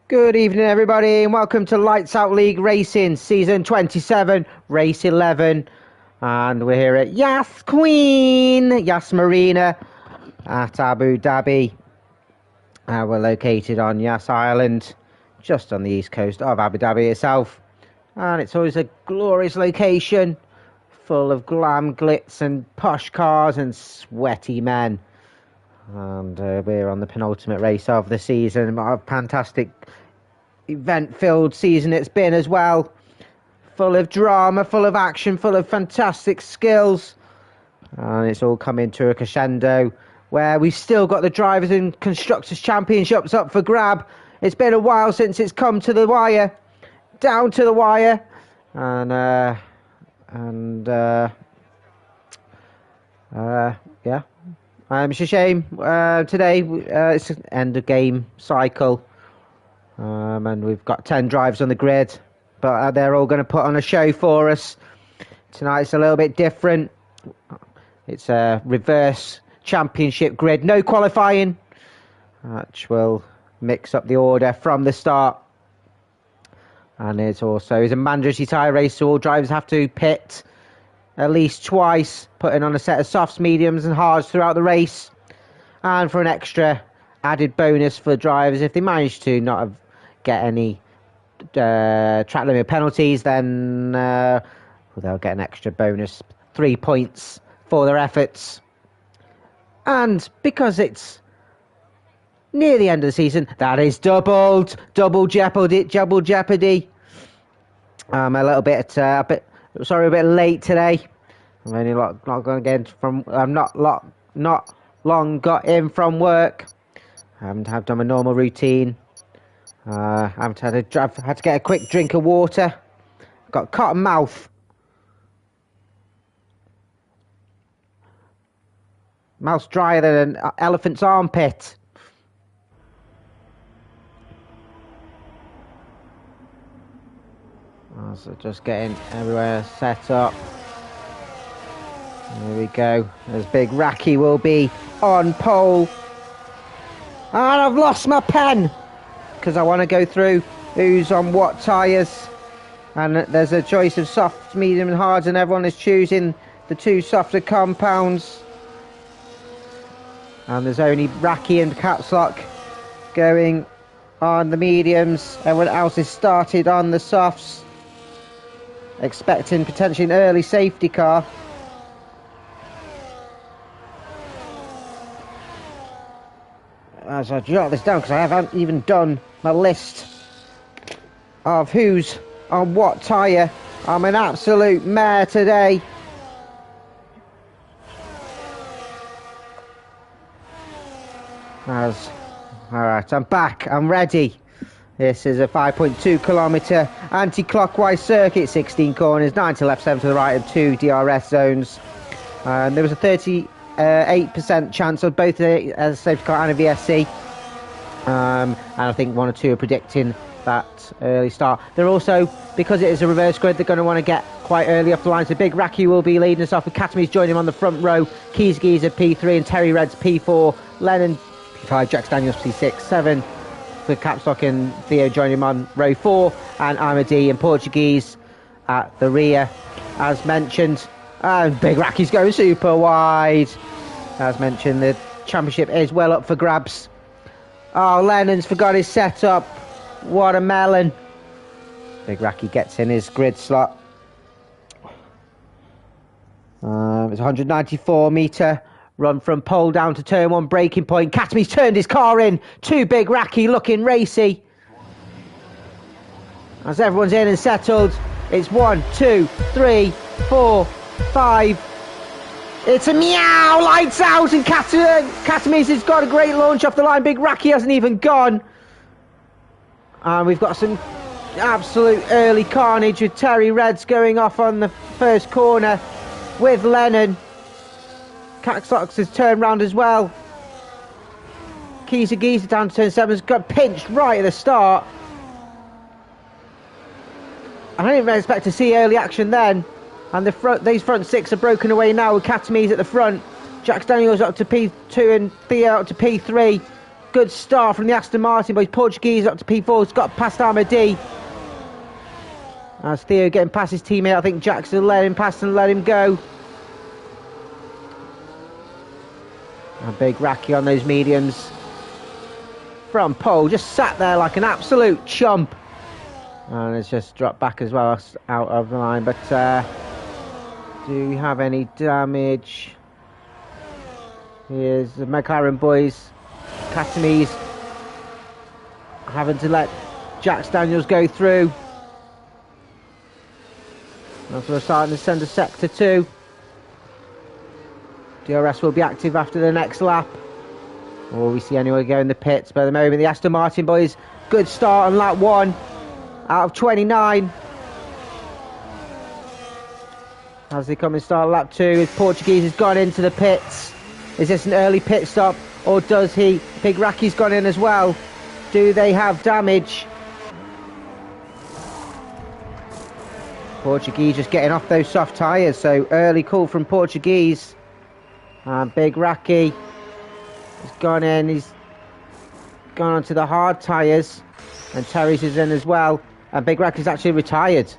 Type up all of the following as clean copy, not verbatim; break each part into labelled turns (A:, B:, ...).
A: Good evening, everybody, and welcome to Lights Out League Racing, Season 27, Race 11. And we're here at Yas Marina at Abu Dhabi. We're located on Yas Island, just on the east coast of Abu Dhabi itself. And it's always a glorious location, full of glam, glitz and posh cars and sweaty men. And we're on the penultimate race of the season. A fantastic event-filled season it's been as well. Full of drama, full of action, full of fantastic skills. And it's all coming to a crescendo where we've still got the Drivers' and Constructors' Championships up for grab. It's been a while since it's come to the wire. Down to the wire. Yeah. It's a shame. Today, it's an end of game cycle. And we've got 10 drivers on the grid. But they're all going to put on a show for us. Tonight's a little bit different. It's a reverse championship grid. No qualifying. Which will mix up the order from the start. And it's a mandatory tyre race. So all drivers have to pit at least twice, putting on a set of softs, mediums and hards throughout the race. And for an extra added bonus for drivers, if they manage to not get any track limit penalties, then they'll get an extra bonus 3 points for their efforts. And because it's near the end of the season, that is double jeopardy. I'm a bit late today. I'm only not going to get from. I'm not long got in from work. I haven't done my normal routine. I've had to get a quick drink of water. Got cotton mouth. Mouth's drier than an elephant's armpit. So just getting everywhere set up. There we go. As Big Racky will be on pole. And I've lost my pen because I want to go through who's on what tyres. And there's a choice of soft, medium and hards, and everyone is choosing the two softer compounds. And there's only Racky and Caps Lock going on the mediums. Everyone else is started on the softs, expecting potentially an early safety car. As I jot this down, because I haven't even done my list of who's on what tyre. I'm an absolute mare today. Alright, I'm back. I'm ready. This is a 5.2 kilometre anti-clockwise circuit, 16 corners, 9 to left, 7 to the right, and 2 DRS zones. There was a 38% chance of both a safety car and a VSC. And I think 1 or 2 are predicting that early start. They're also, because it is a reverse grid, they're going to want to get quite early off the line. So Big Racky will be leading us off, with Katamy's joining him on the front row. Keys Geezer P3 and Terry Reds P4. Lennon P5, Jax Daniels P6, 7. For Capstock and Theo joining him on row 4. And Amadi and Portuguese at the rear, as mentioned. And Big Racky's going super wide. As mentioned, the championship is well up for grabs. Oh, Lennon's forgot his setup. What a melon. Big Racky gets in his grid slot. It's a 194 metre run from pole down to turn 1 braking point. Katamy's turned his car in. Too Big Racky looking racy. As everyone's in and settled, it's 1, 2, 3, 4, 5. It's a meow, lights out, and Katamy's has got a great launch off the line. Big Racky hasn't even gone. And we've got some absolute early carnage with Terry Reds going off on the first corner with Lennon. Caxox has turned round as well. Geezer down to turn 7 has got pinched right at the start. I didn't even expect to see early action then. And these front 6 are broken away now with Katamy's at the front. Jax Daniels up to P2 and Theo up to P3. Good start from the Aston Martin boys. Portuguese up to P4. It's got past Amadi. As Theo getting past his teammate. I think Jackson let him pass and let him go. A big Raki on those mediums. From pole, just sat there like an absolute chump. And it's just dropped back as well, out of the line. But do we have any damage? Here's the McLaren boys. Catanese having to let Jax Daniels go through. As we're starting to send a sector 2. DRS will be active after the next lap. Or we see anyone go in the pits. But at the moment, the Aston Martin boys, good start on lap 1 out of 29. As they come and start lap 2, his Portuguese has gone into the pits. Is this an early pit stop, or does he? Big Raki's gone in as well. Do they have damage? Portuguese just getting off those soft tyres, so early call from Portuguese. And Big Raki has gone in, he's gone onto the hard tyres, and Terry's is in as well. And Big Raki's actually retired.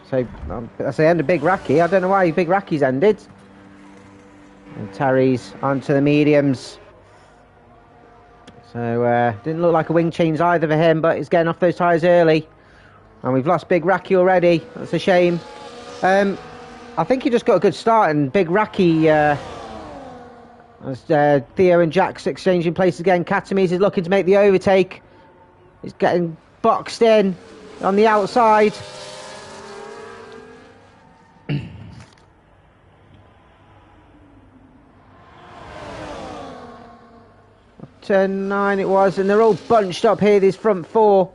A: So that's the end of Big Raki. I don't know why Big Raki's ended. And Terry's onto the mediums. So didn't look like a wing change either for him, but he's getting off those tyres early. And we've lost Big Raki already. That's a shame. I think he just got a good start, and Big Raki, as Theo and Jax exchanging places again. Katamise is looking to make the overtake. He's getting boxed in on the outside. Turn 9 it was, and they're all bunched up here, these front 4.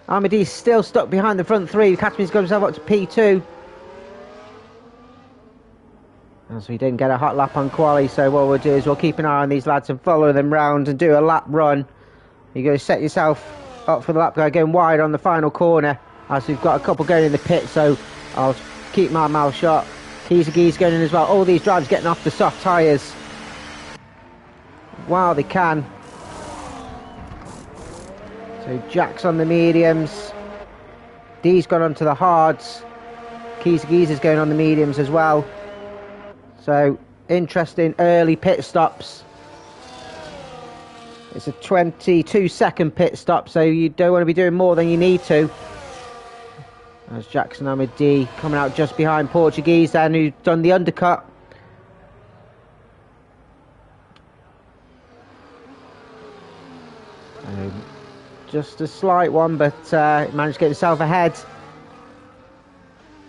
A: Amadi's still stuck behind the front 3. Katami's got himself up to P2. And so he didn't get a hot lap on quali, so what we'll do is we'll keep an eye on these lads and follow them round and do a lap run. You're going to set yourself up for the lap guy going wide on the final corner, as we've got a couple going in the pit, so I'll keep my mouth shut. Kizagi's going in as well. All these drivers getting off the soft tyres while they can. So Jack's on the mediums. D's gone onto the hards. Kizagi's is going on the mediums as well. So interesting early pit stops. It's a 22-second pit stop, so you don't want to be doing more than you need to. As Jackson Amadi coming out just behind Portuguese then, who's done the undercut. Just a slight one, but managed to get himself ahead.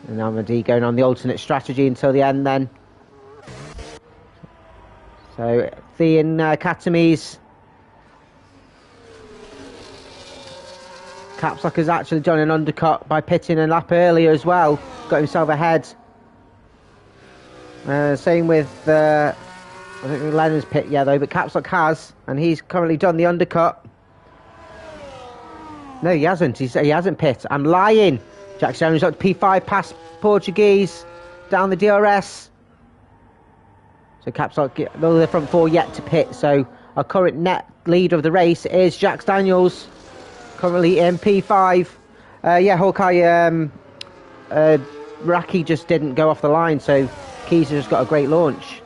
A: And Amadi going on the alternate strategy until the end then. So Thean Katamise. Capsock has actually done an undercut by pitting a lap earlier as well. Got himself ahead. Same with, I think Lennon's pit, yeah, though, but Capsock has, and he's currently done the undercut. No, he hasn't. He hasn't pit. I'm lying. Jack Jones up to P5 past Portuguese. Down the DRS. So Capsock, none of the front 4 yet to pit. So our current net leader of the race is Jax Daniels. Currently in P5. Yeah, Hawkeye, Raki just didn't go off the line, so Keys has just got a great launch.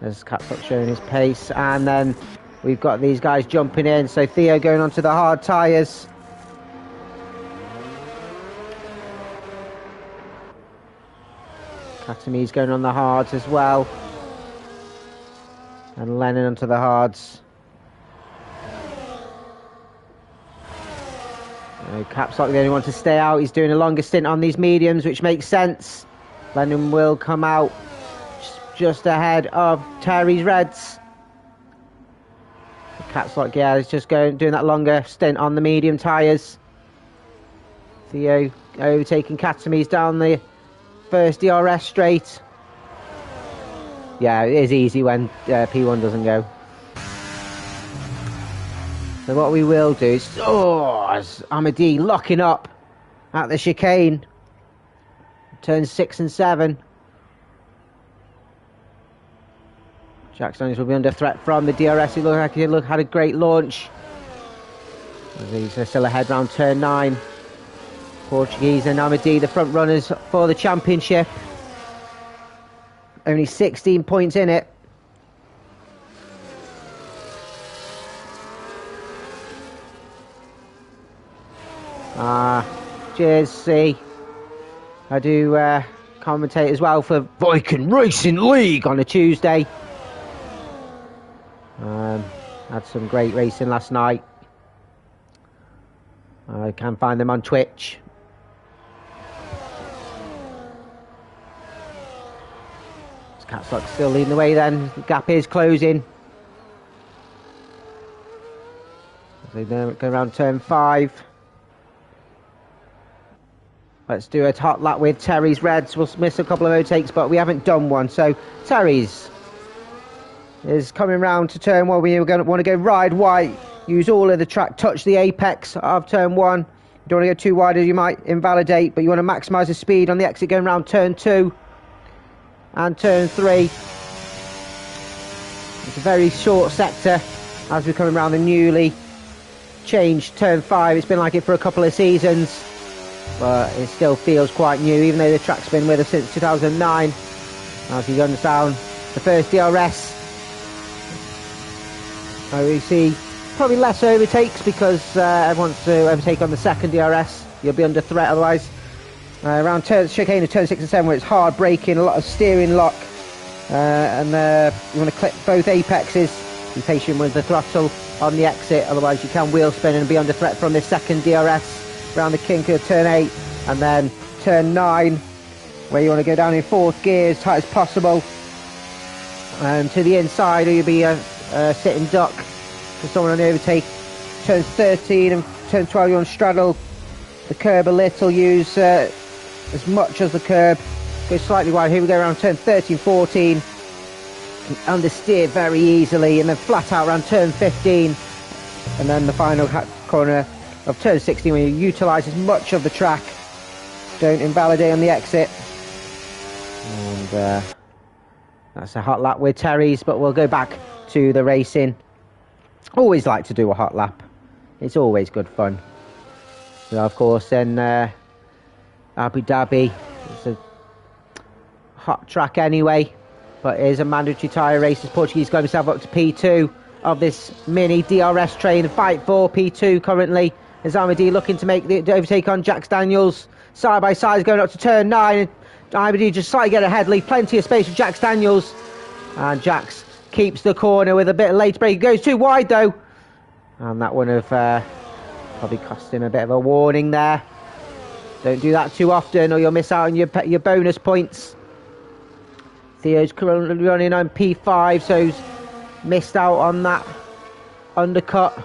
A: As Capsock showing his pace. And then we've got these guys jumping in. So Theo going onto the hard tyres. Katami's going on the hards as well. And Lennon onto the hards. Capsock the only one to stay out. He's doing a longer stint on these mediums, which makes sense. Lennon will come out just ahead of Terry's Reds. Capsock, yeah, is just doing that longer stint on the medium tyres. Theo overtaking Katami's down the first DRS straight. Yeah, it is easy when P1 doesn't go. So what we will do is, Amadi locking up at the chicane. Turns 6 and 7. Jack Daniels will be under threat from the DRS. He looked like he had a great launch. He's still ahead round turn 9. Portuguese and Amadi, the front runners for the championship. Only 16 points in it. Cheers, see. I do commentate as well for Viking Racing League on a Tuesday. Had some great racing last night. I can find them on Twitch. Catslock's still leading the way then. The gap is closing. They go around turn 5. Let's do a hot lap with Terry's Reds. We'll miss a couple of overtakes, but we haven't done one. So Terry's is coming round to turn 1. We're going to want to go ride white. Use all of the track. Touch the apex of turn 1. You don't want to go too wide, or you might invalidate. But you want to maximise the speed on the exit going round turn 2 and turn 3. It's a very short sector as we're coming around the newly changed turn 5. It's been like it for a couple of seasons, but it still feels quite new, even though the track's been with us since 2009. As you understand, the first DRS. We see probably less overtakes because everyone wants to overtake on the second DRS. You'll be under threat otherwise. Around chicane of turn 6 and 7, where it's hard braking, a lot of steering lock, and you want to clip both apexes. Be patient with the throttle on the exit, otherwise you can wheel spin and be under threat from this second DRS. Around the kink of turn 8, and then turn 9, where you want to go down in 4th gear as tight as possible, and to the inside, or you'll be a sitting duck for someone on the overtake. Turns 13 and turn 12, you want to straddle the curb a little, use as much as the curb, go slightly wide. Here we go around turn 13, 14, understeer very easily, and then flat out around turn 15, and then the final corner of turn 16, where you utilise as much of the track, don't invalidate on the exit. And that's a hot lap with Terry's, but we'll go back to the racing. Always like to do a hot lap, it's always good fun. So of course then Abu Dhabi, it's a hot track anyway, but it is a mandatory tyre race as Portuguese got himself up to P2 of this mini DRS train. Fight for P2 currently, as Amadi looking to make the overtake on Jack Daniels. Side by side going up to turn 9. Amadi just slightly get ahead, leave plenty of space for Jack Daniels, and Jax keeps the corner with a bit of late break. Goes too wide though, and that would have probably cost him a bit of a warning there. Don't do that too often or you'll miss out on your bonus points. Theo's currently running on P5, so he's missed out on that undercut,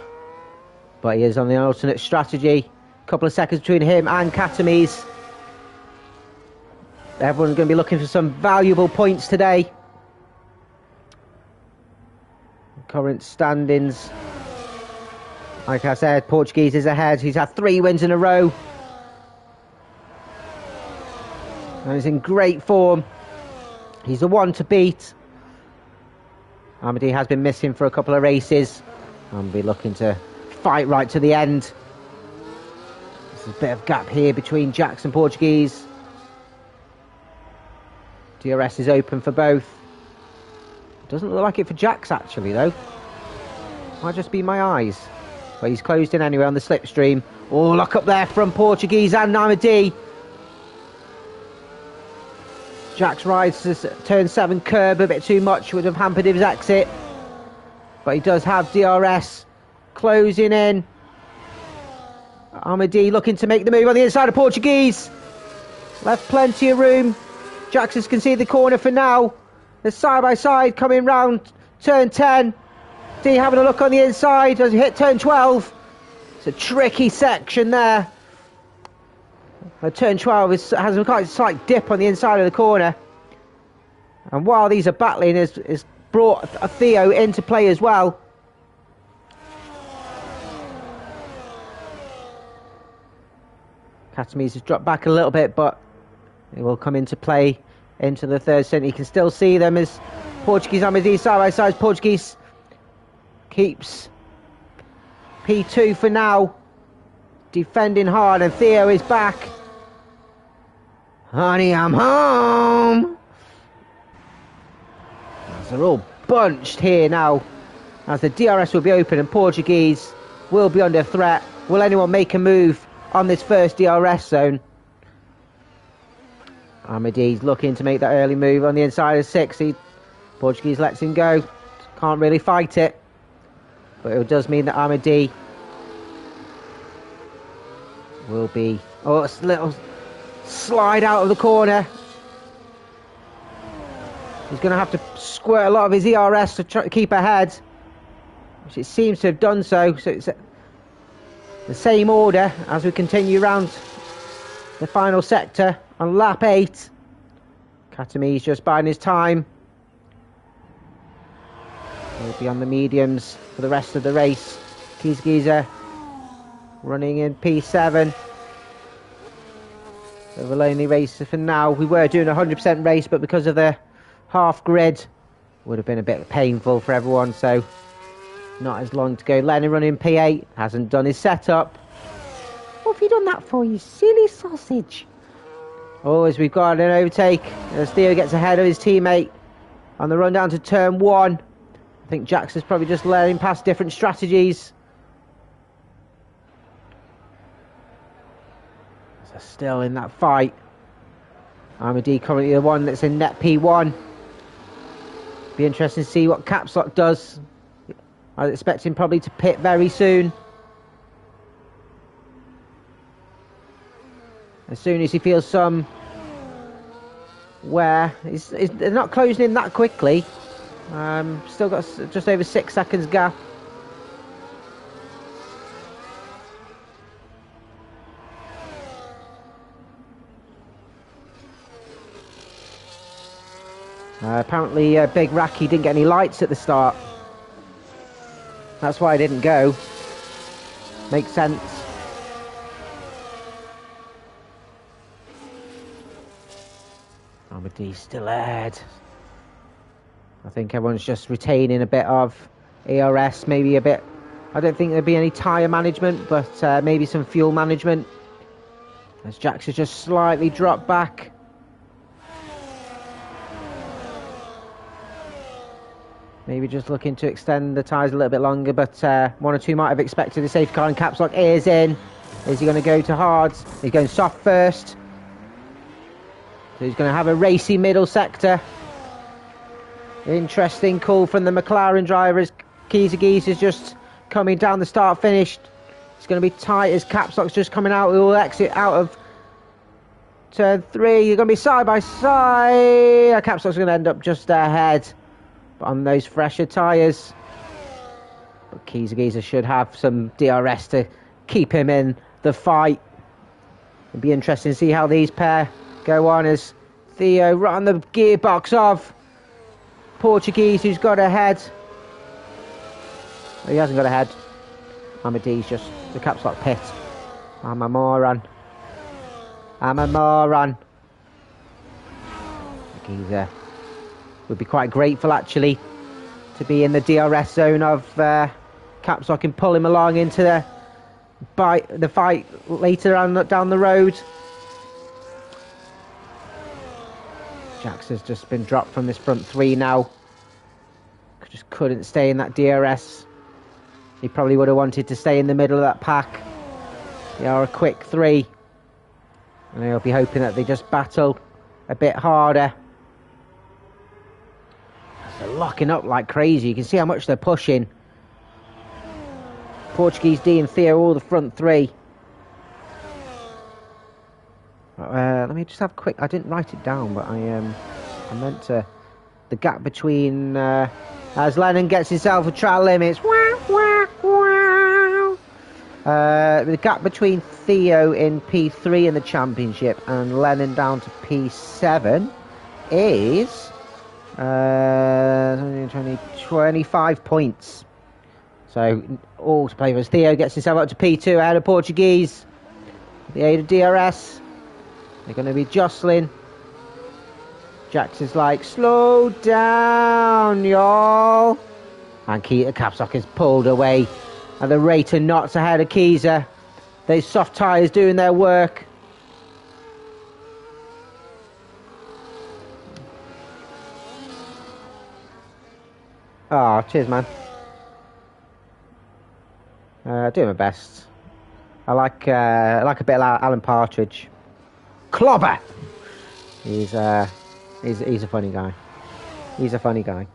A: but he is on the alternate strategy. A couple of seconds between him and Katamis. Everyone's going to be looking for some valuable points today. Current standings, like I said, Portuguese is ahead. He's had 3 wins in a row, and he's in great form. He's the one to beat. Amadi has been missing for a couple of races and be looking to fight right to the end. There's a bit of gap here between Jax and Portuguese. DRS is open for both. Doesn't look like it for Jax actually though. Might just be my eyes. But he's closed in anyway on the slipstream. Oh, look up there from Portuguese and Amadi. Jax rides this turn 7 curb a bit too much, would have hampered his exit. But he does have DRS closing in. Amadi looking to make the move on the inside of Portuguese. Left plenty of room. Jax has conceded the corner for now. They're side by side coming round turn 10. D having a look on the inside as he hit turn 12. It's a tricky section there. Turn 12 has a quite slight dip on the inside of the corner. And while these are battling, is brought Theo into play as well. Katamis has dropped back a little bit, but it will come into play into the third centre. You can still see them as Portuguese Amadee side by side. Portuguese keeps P2 for now. Defending hard, and Theo is back. Honey, I'm home. As they're all bunched here now, as the DRS will be open and Portuguese will be under threat. Will anyone make a move on this first DRS zone? Amadee's looking to make that early move on the inside of 60. Portuguese lets him go. Can't really fight it, but it does mean that Amadee will be... Oh, it's a little slide out of the corner. He's going to have to squirt a lot of his ERS to try to keep ahead, which it seems to have done so. So it's the same order as we continue round the final sector on lap 8. Katami's just biding his time. He'll be on the mediums for the rest of the race. Giza running in P7. So a lonely race for now. We were doing a 100% race, but because of the half grid, would have been a bit painful for everyone, so not as long to go. Lennon running P8, hasn't done his setup. What have you done that for, you silly sausage? Oh, as we've got an overtake, as Theo gets ahead of his teammate on the run down to turn 1. I think Jax is probably just learning past different strategies. So still in that fight. Amadee currently the one that's in net P1. Be interesting to see what Caps Lock does. I was expecting probably to pit very soon. As soon as he feels some wear. They're not closing in that quickly. Still got just over 6 seconds gap. Apparently Big Racky didn't get any lights at the start. That's why I didn't go. Makes sense. Amadee's still ahead. I think everyone's just retaining a bit of ERS, maybe a bit. I don't think there'll be any tyre management, but maybe some fuel management. As Jax has just slightly dropped back. Maybe just looking to extend the tyres a little bit longer, but 1 or 2 might have expected a safety car, and Caps Lock is in. Is he going to go to hards? He's going soft first. So he's going to have a racy middle sector. Interesting call from the McLaren drivers. Giza is just coming down the start finish. It's going to be tight as Caps Lock's just coming out. We will exit out of turn 3. You're going to be side by side. Caps Lock's going to end up just ahead on those fresher tyres, but Giza should have some DRS to keep him in the fight. It'll be interesting to see how these pair go on as Theo right on the gearbox of Portuguese, who's got ahead. Oh, he hasn't got ahead. Amadee's just the Caps Lock pit. I'm a moron. Giza would be quite grateful actually to be in the DRS zone of Caps Lock and pull him along into the fight later on down the road. Jax has just been dropped from this front 3 now. Just couldn't stay in that DRS. He probably would have wanted to stay in the middle of that pack. They are a quick 3, and they'll be hoping that they just battle a bit harder. They're locking up like crazy. You can see how much they're pushing. Portuguese D and Theo, all the front 3. Let me just have a quick... I didn't write it down, but I meant to... The gap between... as Lennon gets himself a trial limits. The gap between Theo in P3 in the championship and Lennon down to P7 is... 25 points. So all to play for. Theo gets himself up to P2 ahead of Portuguese. The aid of DRS. They're going to be jostling Jax is like, slow down, y'all. And Keita Capsock is pulled away at the rate of knots ahead of Kiza. Those soft tyres doing their work. Oh, cheers, man. Doing my best. I like a bit of Alan Partridge. Clobber. He's a funny guy. He's a funny guy.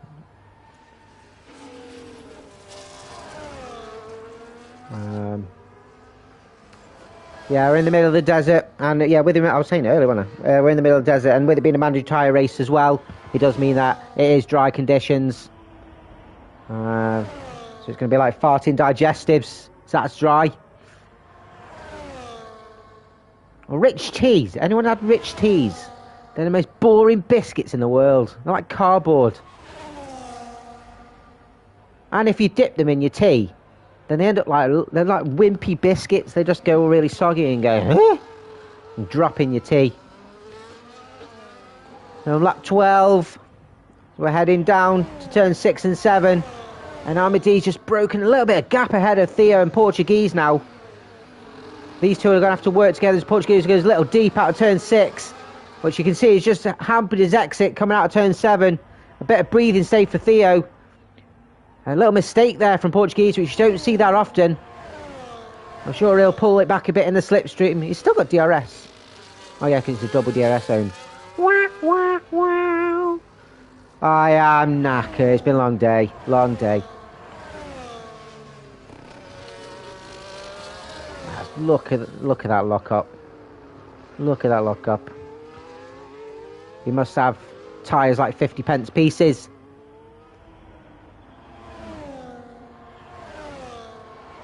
A: Yeah, we're in the middle of the desert, and yeah, with him, I was saying it earlier, wasn't I? We're in the middle of the desert, and with it being a mandatory tyre race as well, it does mean that it is dry conditions. So it's going to be like farting digestives, so that's dry. Well, rich teas. Anyone had rich teas? They're the most boring biscuits in the world. They're like cardboard. And if you dip them in your tea, then they end up like, they're like wimpy biscuits. They just go really soggy and go, huh? And drop in your tea. So lap 12. We're heading down to turn 6 and 7. And Armidi's just broken a little bit of gap ahead of Theo and Portuguese now. These two are going to have to work together as Portuguese goes a little deep out of turn 6. Which you can see is just hampered his exit coming out of turn 7. A bit of breathing safe for Theo. A little mistake there from Portuguese, which you don't see that often. I'm sure he'll pull it back a bit in the slipstream. He's still got DRS. Oh yeah, because it's a double DRS zone. Wah, wah, wah. I am knackered. It's been a long day. Long day. Look at that lock up. Look at that lock up. He must have tyres like 50p pieces.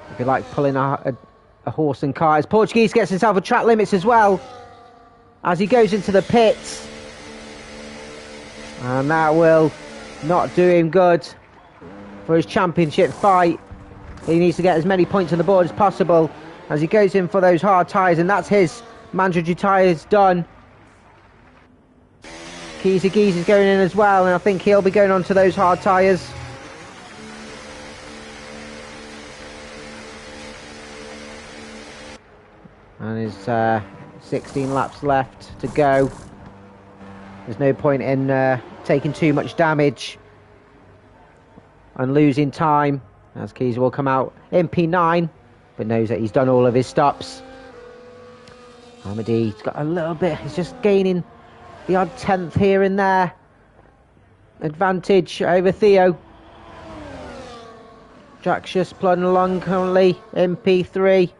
A: It'd be like pulling a horse and cart. Portuguese gets himself a track limits as well as he goes into the pits. And that will not do him good for his championship fight. He needs to get as many points on the board as possible as he goes in for those hard tyres, and that's his mandatory tyres done. Keezy Geese is going in as well, and I think he'll be going on to those hard tyres. And there's 16 laps left to go. There's no point in taking too much damage and losing time, as Keys will come out in P9, but knows that he's done all of his stops. Hamidi, he's got a little bit, he's just gaining the odd 10th here and there. Advantage over Theo. Jack's just plodding along currently in P3.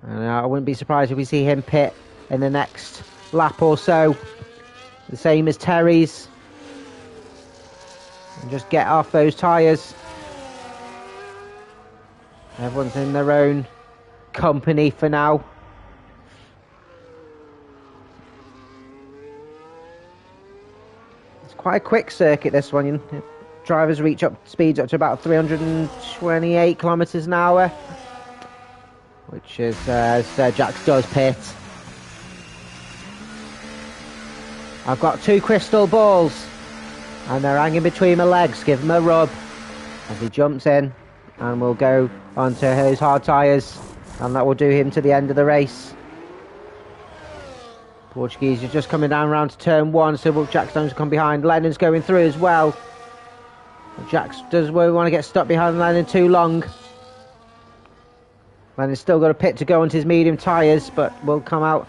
A: And I wouldn't be surprised if we see him pit in the next lap or so. The same as Terry's. And just get off those tyres. Everyone's in their own company for now. It's quite a quick circuit, this one. Drivers reach up speeds up to about 328 kilometers an hour. Which is as Jax does pit. I've got 2 crystal balls and they're hanging between my legs. Give him a rub as he jumps in, and we'll go onto his hard tyres, and that will do him to the end of the race. Portuguese is just coming down round to turn 1, so Jax going to come behind. Lennon's going through as well. Jax does want to get stuck behind Lennon too long. Lennon's still got a pit to go onto his medium tyres, but will come out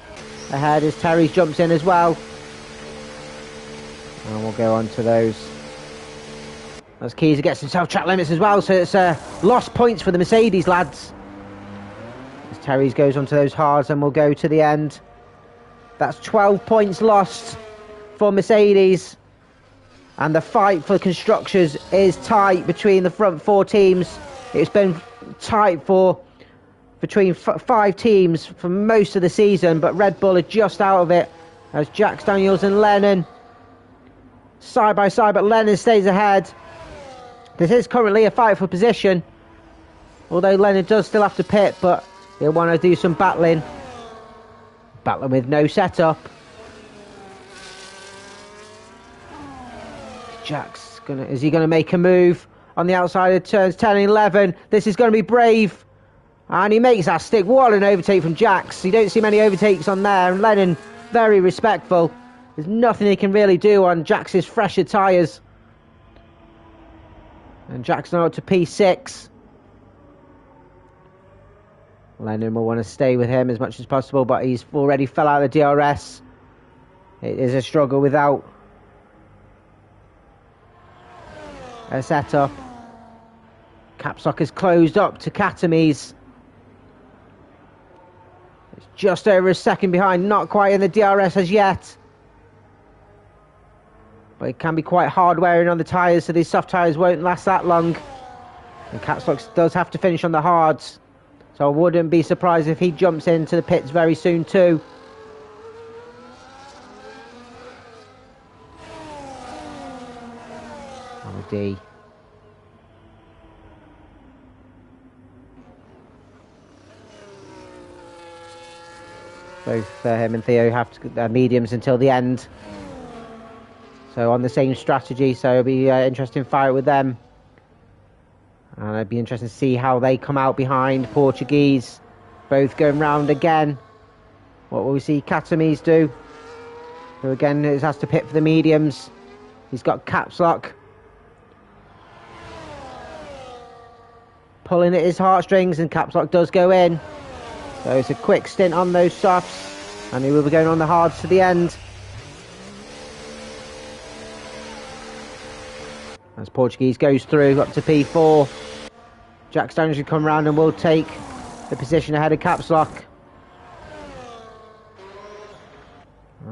A: ahead as Terry jumps in as well. And we'll go on to those. As Keys gets himself track limits as well, so it's lost points for the Mercedes lads. As Terry goes onto those hards, and we'll go to the end. That's 12 points lost for Mercedes. And the fight for constructors is tight between the front 4 teams. It's been tight for between 5 teams for most of the season, but Red Bull are just out of it as Jax Daniels and Lennon side by side, but Lennon stays ahead. This is currently a fight for position, although Lennon does still have to pit, but he'll want to do some battling with no setup. Jack's is he gonna make a move on the outside of turns 10 and 11? This is gonna be brave. And he makes that stick. What an overtake from Jax. You don't see many overtakes on there. And Lennon, very respectful. There's nothing he can really do on Jax's fresher tyres. And Jack's now up to P6. Lennon will want to stay with him as much as possible, but he's already fell out of the DRS. It is a struggle without a setup. Capsock is closed up to Katamies. It's just over a second behind, not quite in the DRS as yet. But it can be quite hard wearing on the tyres, so these soft tyres won't last that long. And Capsock does have to finish on the hards. So I wouldn't be surprised if he jumps into the pits very soon too. D. Both him and Theo have to mediums until the end. So on the same strategy, so it'll be an interesting fight with them. And it'd be interesting to see how they come out behind Portuguese. Both going round again. What will we see Katamies do? Who again has to pit for the mediums. He's got caps lock. Pulling at his heartstrings, and caps lock does go in. So it's a quick stint on those softs. And he will be going on the hards to the end. As Portuguese goes through up to P4. Jack Stanley should come round and will take the position ahead of caps lock.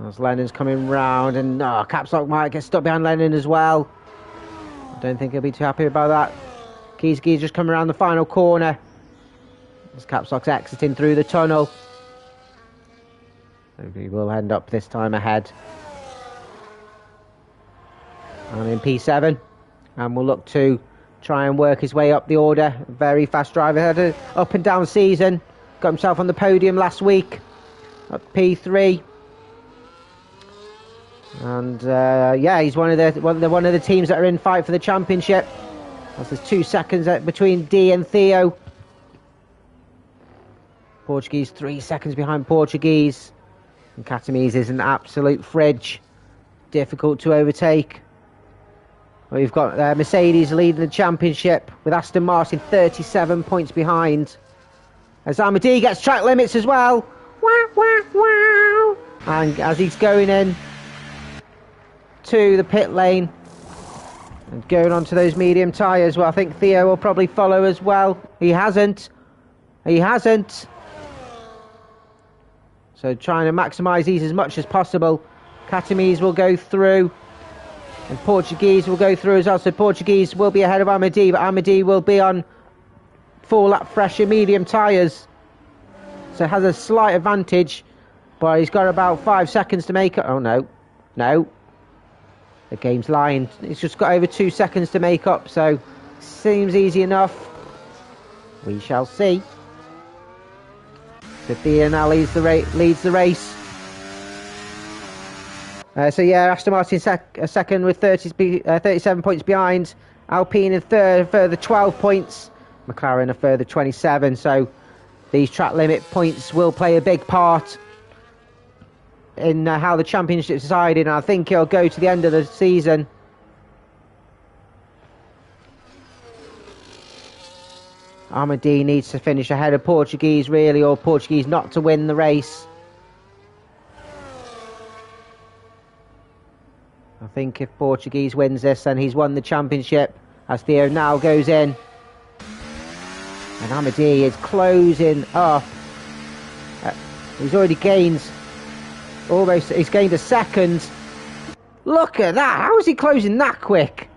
A: As Lennon's coming round, and caps lock might get stuck behind Lennon as well. I don't think he'll be too happy about that. Kieski's just coming around the final corner. As caps lock's exiting through the tunnel. So he will end up this time ahead. And in P7. And will look to try and work his way up the order. Very fast driver. Had an up and down season. Got himself on the podium last week. Up P3. And yeah, he's one of the teams that are in fight for the championship. As there's 2 seconds between D and Theo. Portuguese 3 seconds behind Portuguese. And Katamies is an absolute fridge. Difficult to overtake. We've got Mercedes leading the championship with Aston Martin 37 points behind. As Amadi gets track limits as well. Wow, wow, wow. And as he's going in to the pit lane and going onto those medium tyres, well, I think Theo will probably follow as well. He hasn't. He hasn't. So trying to maximise these as much as possible. Katamies will go through. And Portuguese will go through as well. So Portuguese will be ahead of Amadi, but Amadi will be on full lap fresher medium tyres. So has a slight advantage, but he's got about 5 seconds to make it. Oh no, no. The game's lying. He's just got over 2 seconds to make up, so seems easy enough. We shall see. So Theo now leads the race. So yeah, Aston Martin second with 37 points behind. Alpine in third, a further 12 points. McLaren a further 27. So these track limit points will play a big part in how the championship's decided. And I think it'll go to the end of the season. Amadi needs to finish ahead of Portuguese, really, or Portuguese not to win the race. I think if Portuguese wins this, then he's won the championship, as Theo now goes in. And Amadi is closing up. He's already gained he's gained a second. Look at that. How is he closing that quick?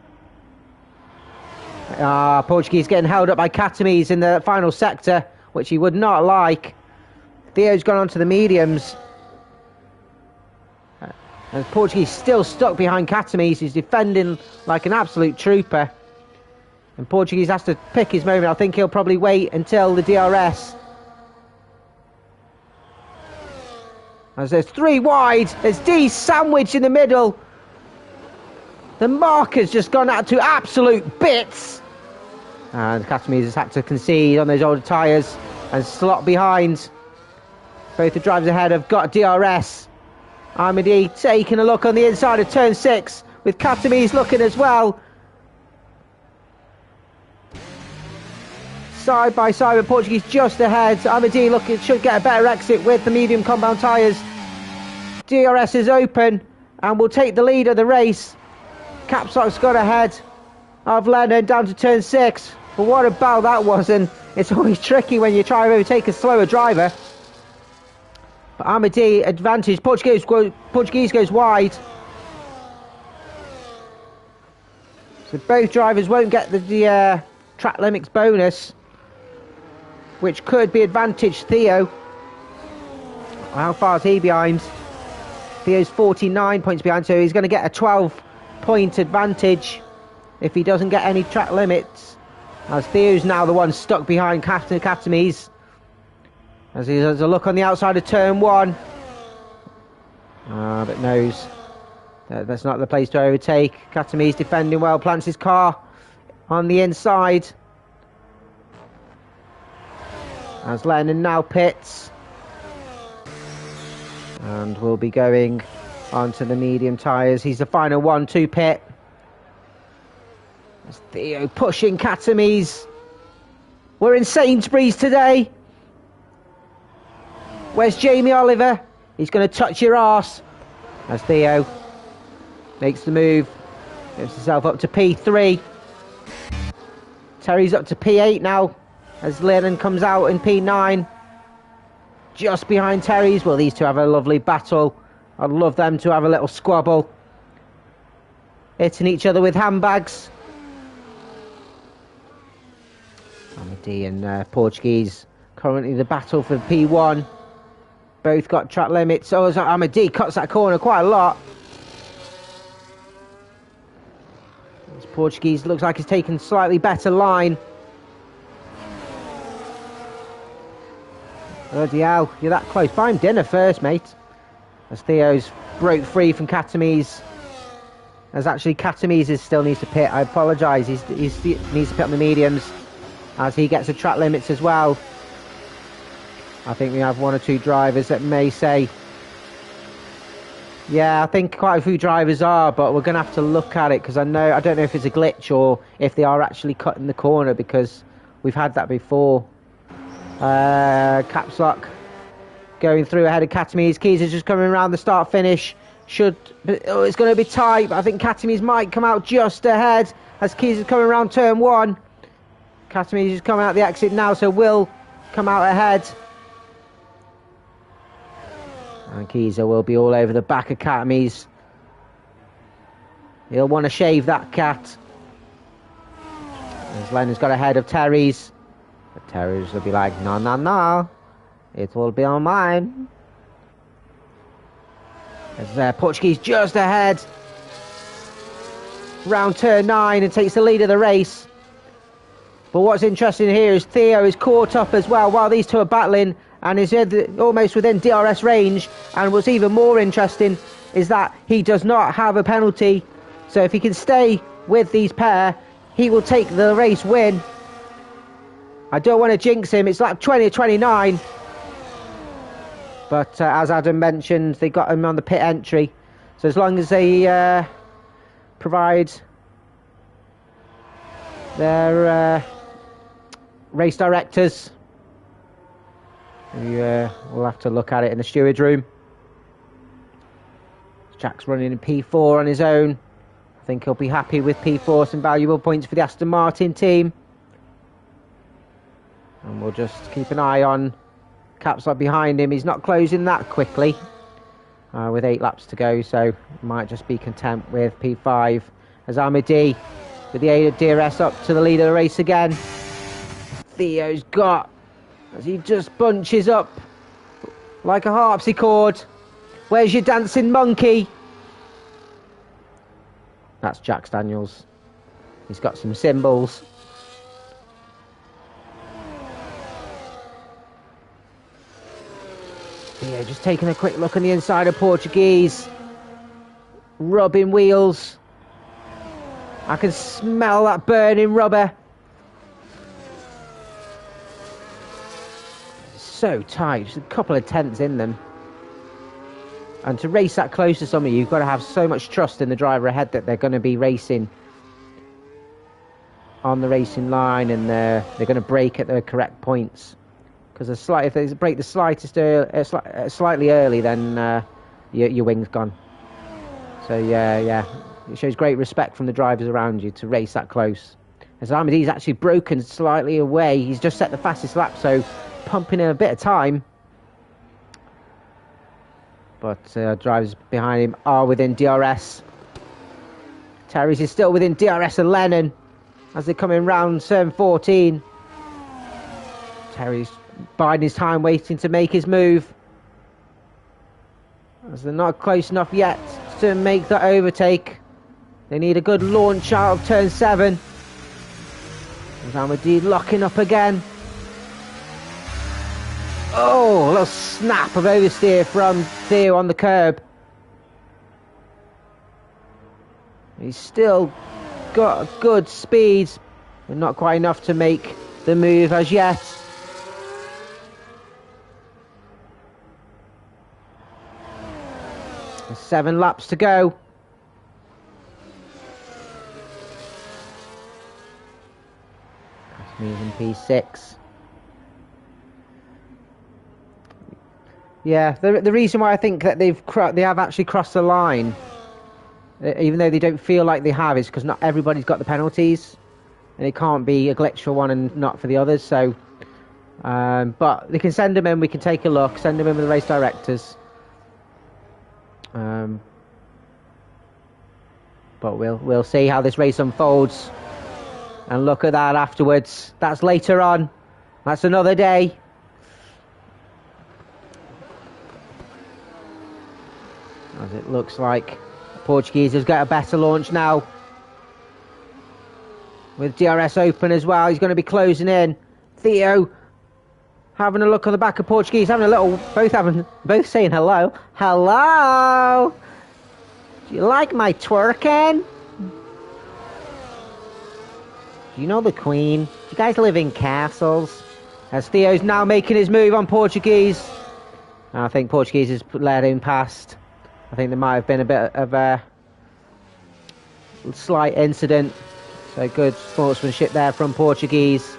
A: Portuguese getting held up by Katamies in the final sector, which he would not like. Theo's gone on to the mediums. And Portuguese still stuck behind Katamies. He's defending like an absolute trooper. And Portuguese has to pick his moment. I think he'll probably wait until the DRS. As there's 3 wide. There's D sandwiched in the middle. The marker's just gone out to absolute bits. And Katami's has had to concede on those older tyres and slot behind. Both the drivers ahead have got DRS. Amadi taking a look on the inside of turn 6 with Katami's looking as well. Side by side with Portuguese just ahead. Amadi looking should get a better exit with the medium compound tyres. DRS is open and will take the lead of the race. Capsock's got ahead of Lennon down to turn 6. But what a battle that was, and it's always tricky when you try to overtake a slower driver. But Amadi advantage. Portuguese goes wide. So both drivers won't get the track limits bonus, which could be advantage Theo. How far is he behind? Theo's 49 points behind, so he's going to get a 12-point advantage if he doesn't get any track limits. As Theo's now the one stuck behind Katami's. As he has a look on the outside of turn 1. But knows that's not the place to overtake. Katami's defending well, plants his car on the inside. As Lennon now pits. And we'll be going onto the medium tyres. He's the final one to pit. As Theo pushing Katami's. We're in Sainsbury's today. Where's Jamie Oliver? He's going to touch your arse. As Theo makes the move. Gets himself up to P3. Terry's up to P8 now. As Lennon comes out in P9. Just behind Terry's. Well, these two have a lovely battle. I'd love them to have a little squabble. Hitting each other with handbags. Amadi and Portuguese currently the battle for P1. Both got track limits. So Amadi cuts that corner quite a lot. This Portuguese looks like he's taken slightly better line. Bloody hell, you're that close. Buy him dinner first, mate. As Theo's broke free from Katami's. As actually Katami's still needs to pit. I apologise. He needs to pit on the mediums. As he gets the track limits as well. I think we have one or two drivers that may say, yeah, I think quite a few drivers are, but we're going to have to look at it because I don't know if it's a glitch or if they are actually cutting the corner, because we've had that before. Caps Lock going through ahead of Katami's. Keys is just coming around the start finish. It's going to be tight, but I think Katami's might come out just ahead as Keys is coming around turn 1. Katami's is coming out the exit now, so will come out ahead. And Keyser will be all over the back of Katami's. He'll want to shave that cat. As Lennon's got ahead of Terry's. But Terry's will be like, no, no, no. It will be on mine. As Portuguese just ahead. Round turn 9 and takes the lead of the race. But what's interesting here is Theo is caught up as well while these two are battling. And is almost within DRS range. And what's even more interesting is that he does not have a penalty. So if he can stay with these pair, he will take the race win. I don't want to jinx him. It's like 20-29. But as Adam mentioned, they got him on the pit entry. So as long as they provide their race directors, we'll have to look at it in the steward's room. Jack's running in P4 on his own. I think he'll be happy with P4. Some valuable points for the Aston Martin team. And we'll just keep an eye on Caps Lock behind him. He's not closing that quickly with 8 laps to go, so might just be content with P5 as Amadi with the aid of DRS up to the lead of the race again. Theo's got, as he just bunches up like a harpsichord. Where's your dancing monkey? That's Jack Daniels. He's got some cymbals. Yeah, just taking a quick look on the inside of Portuguese. Rubbing wheels. I can smell that burning rubber. So tight, just a couple of tenths in them. And to race that close to somebody, you've got to have so much trust in the driver ahead that they're going to be racing on the racing line, and they're going to brake at the correct points. Because if they brake the slightest slightly early, then your wing's gone. So yeah, it shows great respect from the drivers around you to race that close. As Ahmadi's actually broken slightly away, he's just set the fastest lap, so pumping in a bit of time. But drivers behind him are within DRS. Terry's is still within DRS and Lennon as they're coming round turn 14. Terry's biding his time, waiting to make his move, as they're not close enough yet to make the overtake. They need a good launch out of turn 7. Ahmadi locking up again. Oh, a little snap of oversteer from Theo on the curb. He's still got good speed, but not quite enough to make the move as yet. There's 7 laps to go. That's moving P6. Yeah, the reason why I think that they have actually crossed the line, even though they don't feel like they have, is because not everybody's got the penalties, and it can't be a glitch for one and not for the others. So, but they can send them in. We can take a look. Send them in with the race directors. But we'll see how this race unfolds, and look at that afterwards. That's later on. That's another day. As it looks like the Portuguese has got a better launch now. With DRS open as well, he's going to be closing in. Theo having a look on the back of Portuguese, having a little, both saying hello. Hello! Do you like my twerking? Do you know the Queen? Do you guys live in castles? As Theo's now making his move on Portuguese. I think Portuguese has led him past. I think there might have been a bit of a slight incident. So good sportsmanship there from Portuguese.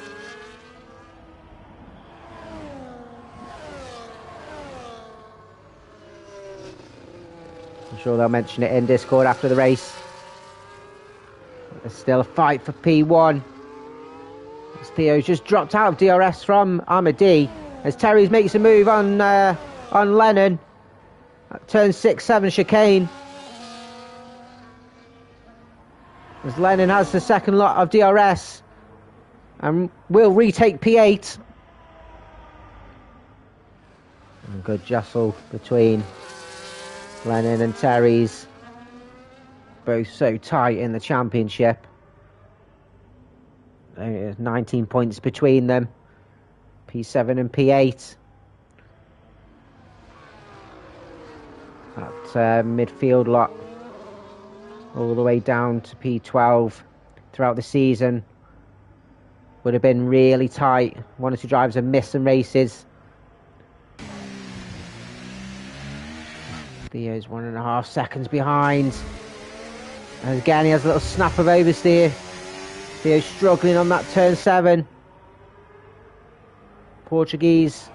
A: I'm sure they'll mention it in Discord after the race. But there's still a fight for P1. As Theo's just dropped out of DRS from Ahmadi. As Terry makes a move on Lennon. Turn 6-7 chicane. As Lennon has the second lot of DRS and will retake P8. And good jostle between Lennon and Terry's. Both so tight in the championship. There's 19 points between them. P7 and P8. That midfield lot all the way down to P12 throughout the season would have been really tight. One or two drivers have missed some races. Theo's 1.5 seconds behind. And again, he has a little snap of oversteer. Theo's struggling on that turn 7. Portuguese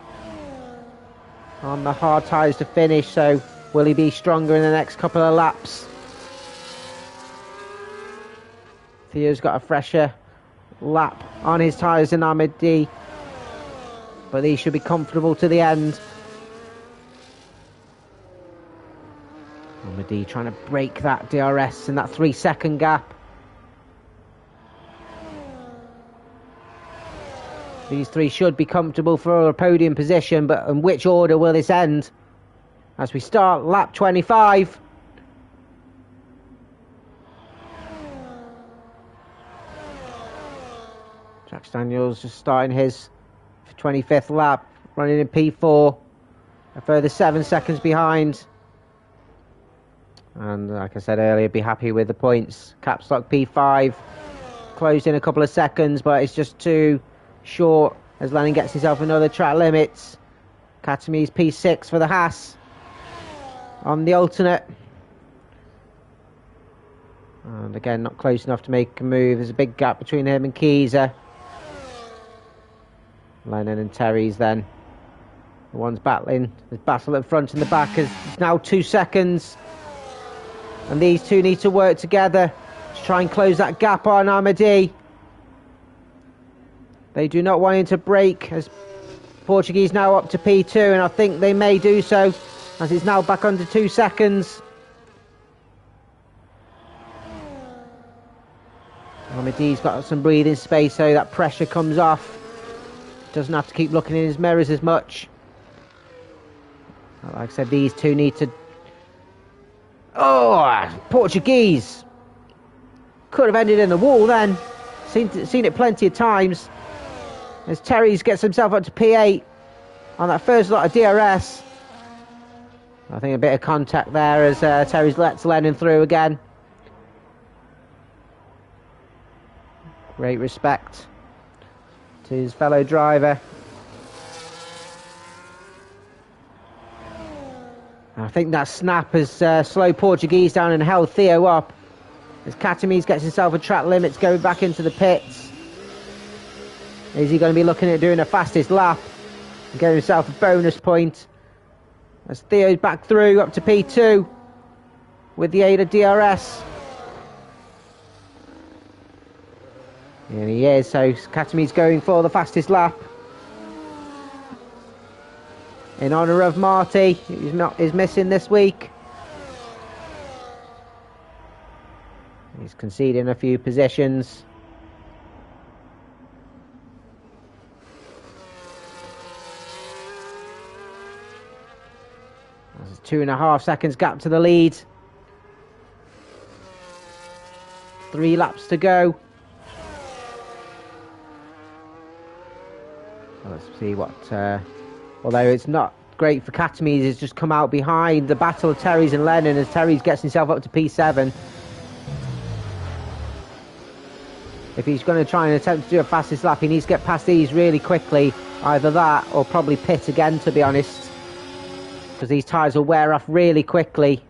A: on the hard tyres to finish, so will he be stronger in the next couple of laps? Theo's got a fresher lap on his tyres than Ahmadi, but he should be comfortable to the end. Ahmadi trying to break that DRS in that 3-second gap. These three should be comfortable for a podium position, but in which order will this end? As we start lap 25. Jack Daniels just starting his 25th lap, running in P4. A further 7 seconds behind And like I said earlier, be happy with the points. Caps lock P5. Closed in a couple of seconds, but it's just too short as Lennon gets himself another track limits. Katami's P6 for the Haas on the alternate. And again, not close enough to make a move. There's a big gap between him and Keyser. Lennon and Terry's then. The one's battling. There's battle at front and the back. Is now 2 seconds. And these two need to work together to try and close that gap on Amadi. They do not want him to break, as Portuguese now up to P2, and I think they may do so, as it's now back under 2 seconds. Amadi's got some breathing space, so that pressure comes off. Doesn't have to keep looking in his mirrors as much. Like I said, these two need to... Oh, Portuguese! Could have ended in the wall then. Seen it plenty of times. As Terry's gets himself up to P8 on that first lot of DRS. I think a bit of contact there as Terry's lets Lennon through again. Great respect to his fellow driver. I think that snap has slowed Portuguese down and held Theo up. As Katami's gets himself a track limits going back into the pits. Is he going to be looking at doing a fastest lap and getting himself a bonus point? As Theo's back through up to P2 with the aid of DRS. And he is, so Katami's going for the fastest lap. In honour of Marty, who's missing this week. He's conceding a few positions. There's a 2.5 seconds gap to the lead. 3 laps to go. Let's see what... although it's not great for Katami's, he's just come out behind the battle of Terry's and Lennon as Terry's gets himself up to P7. If he's going to try and attempt to do a fastest lap, he needs to get past these really quickly. Either that or probably pit again, to be honest. Because these tyres will wear off really quickly.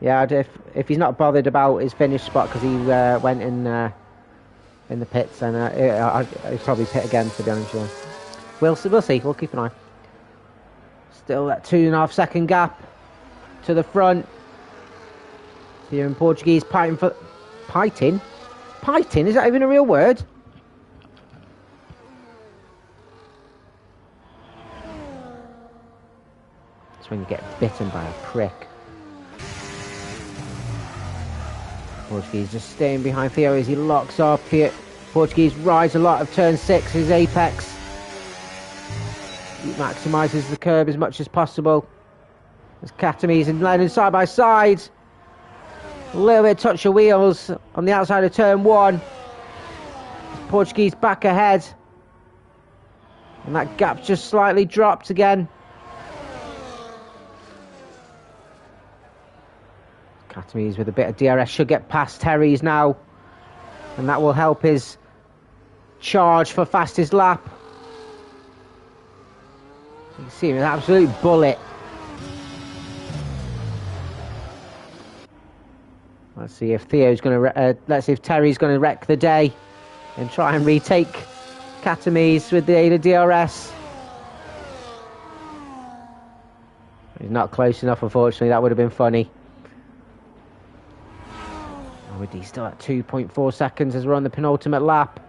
A: Yeah, if he's not bothered about his finish spot because he went in the pits, then I'd probably pit again, to be honest. Yeah. We'll see. We'll keep an eye. Still that 2.5 second gap to the front. Here in Portuguese fighting for... Piting? Piting? Is that even a real word? That's when you get bitten by a prick. Portuguese just staying behind Theo as he locks up here. Portuguese rides a lot of turn 6, his apex. He maximises the curb as much as possible. As Katami's and Lennon side by side. A little bit of touch of wheels on the outside of turn 1. Portuguese back ahead. And that gap just slightly dropped again. Katami's with a bit of DRS should get past Terry's now. And that will help his charge for fastest lap. You can see him, an absolute bullet. Let's see if Theo's going to. Let's see if Terry's going to wreck the day and try and retake Katami's with the aid of DRS. He's not close enough, unfortunately. That would have been funny. He's still at 2.4 seconds as we're on the penultimate lap.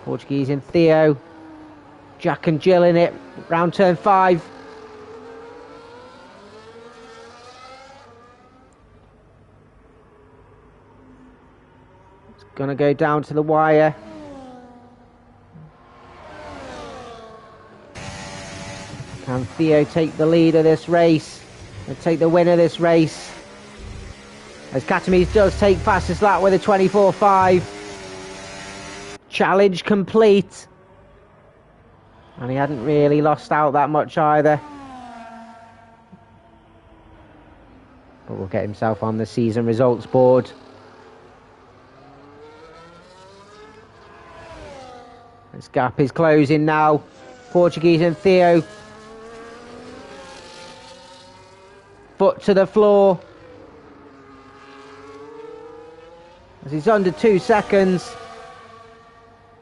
A: Portuguese in Theo. Jack and Jill in it. Round turn 5. It's going to go down to the wire. Can Theo take the lead of this race and take the win of this race? As Katami's does take fastest lap with a 24.5. Challenge complete. And he hadn't really lost out that much either. but will get himself on the season results board. This gap is closing now. Portuguese and Theo. Foot to the floor. As he's under 2 seconds.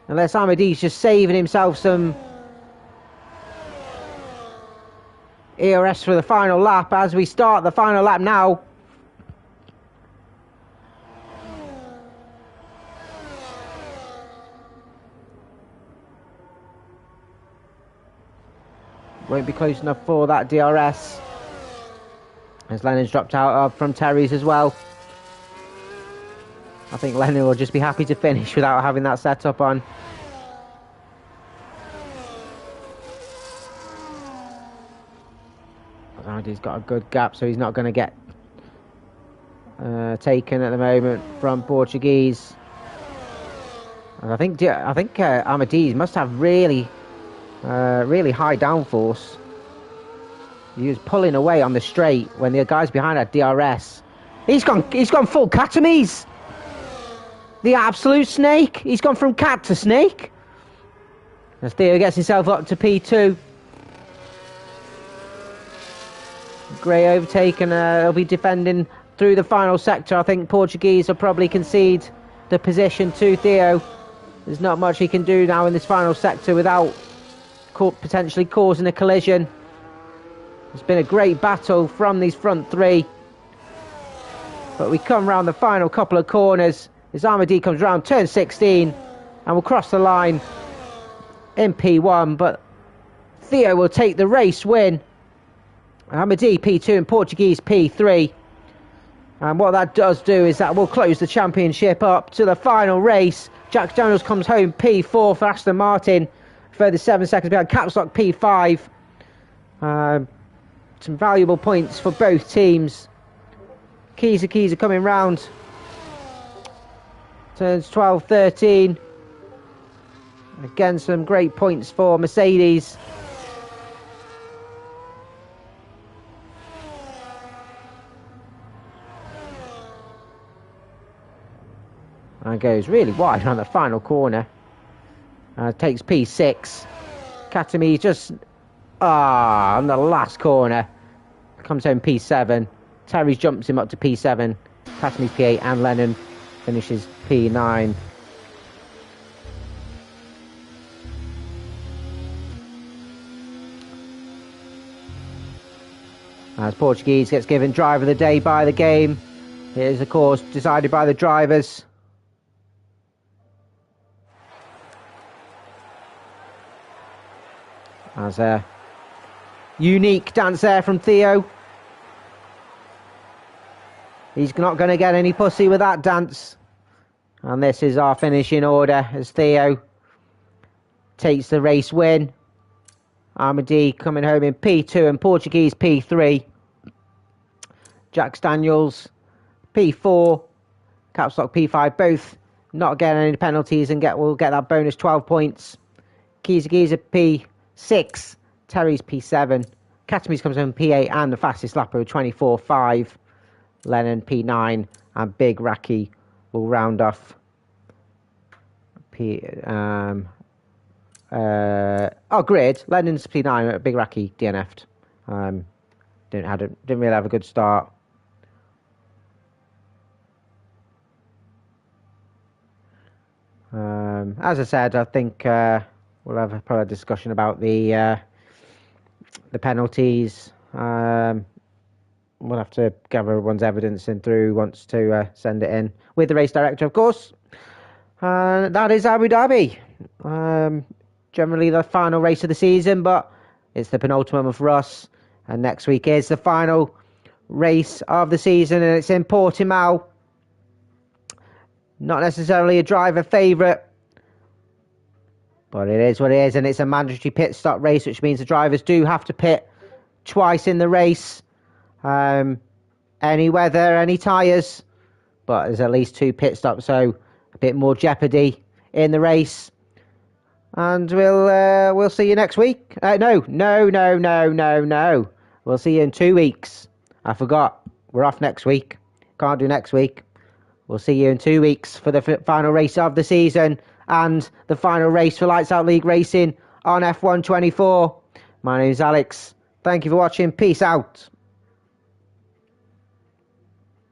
A: Unless Amadi's just saving himself some ERS for the final lap as we start the final lap now. Won't be close enough for that DRS. As Lennon's dropped out from Terry's as well. I think Lennon will just be happy to finish without having that setup on. He's got a good gap, so he's not going to get taken at the moment from Portuguese. And I think Amadi's must have really high downforce. He was pulling away on the straight when the guys behind had DRS. He's gone full Catamise. The absolute snake. He's gone from cat to snake. As Theo gets himself up to P2. Gray overtaken. He'll be defending through the final sector. I think Portuguese will probably concede the position to Theo. There's not much he can do now in this final sector without potentially causing a collision. It's been a great battle from these front three. But we come round the final couple of corners as Amadi comes round turn 16 and will cross the line in P1. But Theo will take the race win. Amadi P2 and Portuguese P3. And what that does do is that will close the championship up to the final race. Jack Daniels comes home P4 for Aston Martin. Further 7 seconds behind Caps Lock P5. Some valuable points for both teams. Keys are coming round. Turns 12, 13. Again, some great points for Mercedes. And goes really wide on the final corner. Takes P6. Katami just on the last corner. Comes home P7. Terry jumps him up to P7. Katami's P8 and Lennon finishes P9. As Portuguese gets given driver of the day by the game. It is of course decided by the drivers. As a unique dance there from Theo. He's not going to get any pussy with that dance. And this is our finishing order as Theo takes the race win. Amadi coming home in P2 and Portuguese P3. Jack Daniels P4. Caps Lock P5. Both not getting any penalties and will get that bonus 12 points. Giza P6. Terry's P7. Katami's comes home P8 and the fastest lapper with 24.5. Lennon P9 and Big Raki will round off grid. Lennon's P9, Big Raki DNF'd. Didn't really have a good start. As I said, I think we'll have probably a discussion about the penalties. We'll have to gather everyone's evidence and through wants to send it in with the race director, of course. That is Abu Dhabi. Generally the final race of the season, but it's the penultimate for us. And next week is the final race of the season, and it's in Portimao. Not necessarily a driver favourite, but it is what it is, and it's a mandatory pit stop race, which means the drivers do have to pit twice in the race. Any weather, any tyres, but there's at least 2 pit stops, so a bit more jeopardy in the race. And we'll see you next week. No. We'll see you in 2 weeks. I forgot. we're off next week. Can't do next week. We'll see you in 2 weeks for the final race of the season and the final race for Lights Out League Racing on F1 24. My name is Alex. Thank you for watching. Peace out.